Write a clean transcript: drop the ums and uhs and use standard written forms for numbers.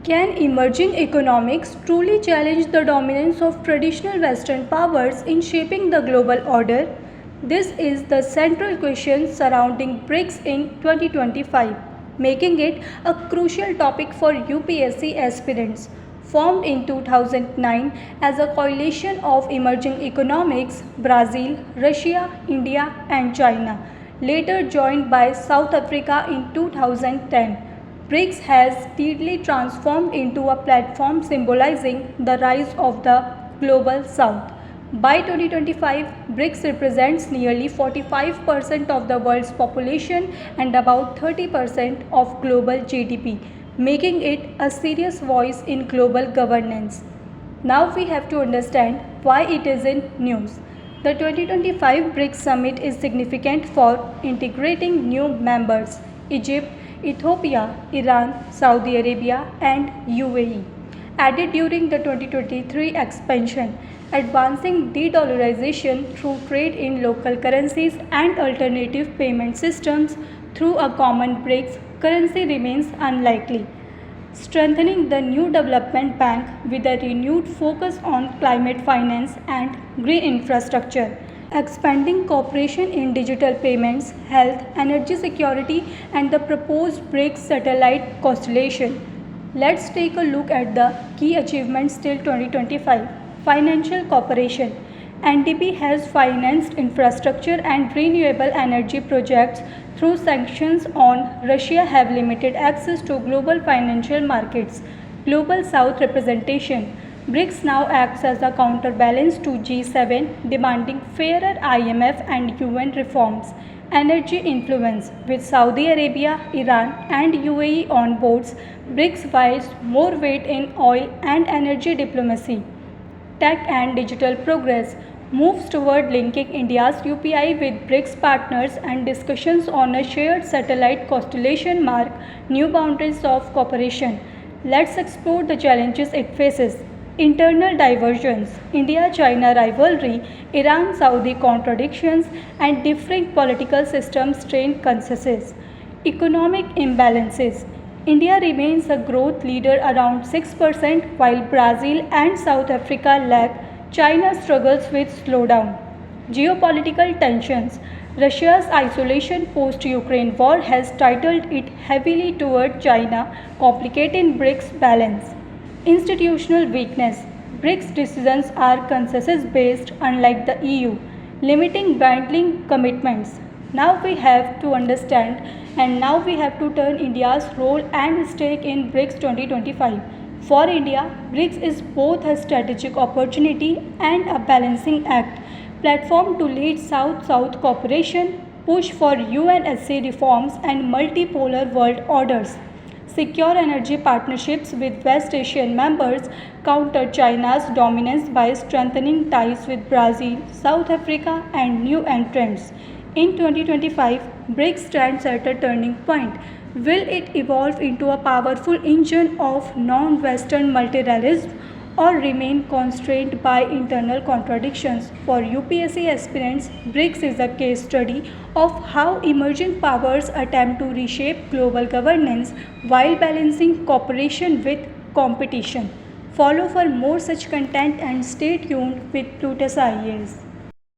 Can emerging economics truly challenge the dominance of traditional Western powers in shaping the global order? This is the central question surrounding BRICS in 2025, making it a crucial topic for UPSC aspirants. Formed in 2009 as a coalition of emerging economics, Brazil, Russia, India, and China, later joined by South Africa in 2010. BRICS has steadily transformed into a platform symbolizing the rise of the global south. By 2025, BRICS represents nearly 45% of the world's population and about 30% of global GDP, making it a serious voice in global governance. Now we have to understand why it is in news. The 2025 BRICS summit is significant for integrating new members: Egypt, Ethiopia, Iran, Saudi Arabia, and UAE, added during the 2023 expansion, advancing de-dollarization through trade in local currencies and alternative payment systems through a common BRICS currency remains unlikely. Strengthening the new development bank with a renewed focus on climate finance and green infrastructure, expanding cooperation in digital payments, health, energy security, and the proposed BRICS satellite constellation. Let's take a look at the key achievements till 2025. Financial cooperation. NDB has financed infrastructure and renewable energy projects through sanctions on Russia have limited access to global financial markets. Global South representation. BRICS now acts as a counterbalance to G7, demanding fairer IMF and UN reforms. Energy influence. With Saudi Arabia, Iran, and UAE on boards, BRICS wields more weight in oil and energy diplomacy. Tech and digital progress. Moves toward linking India's UPI with BRICS partners and discussions on a shared satellite constellation mark new boundaries of cooperation. Let's explore the challenges it faces. Internal diversions, India-China rivalry, Iran-Saudi contradictions, and differing political systems strain consensus. Economic imbalances. India remains a growth leader around 6% while Brazil and South Africa lag. China struggles with slowdown. Geopolitical tensions. Russia's isolation post-Ukraine war has tilted it heavily toward China, complicating BRICS balance. Institutional weakness. BRICS decisions are consensus-based, unlike the EU, limiting binding commitments. Now we have to understand and now we have to turn India's role and stake in BRICS 2025. For India, BRICS is both a strategic opportunity and a balancing act, platform to lead South-South cooperation, push for UNSC reforms and multipolar world orders, secure energy partnerships with West Asian members, counter China's dominance by strengthening ties with Brazil, South Africa, and new entrants. In 2025, BRICS stands at a turning point. Will it evolve into a powerful engine of non-Western multilateralism or remain constrained by internal contradictions? For UPSC aspirants, BRICS is a case study of how emerging powers attempt to reshape global governance while balancing cooperation with competition. Follow for more such content and stay tuned with Plutus IAS.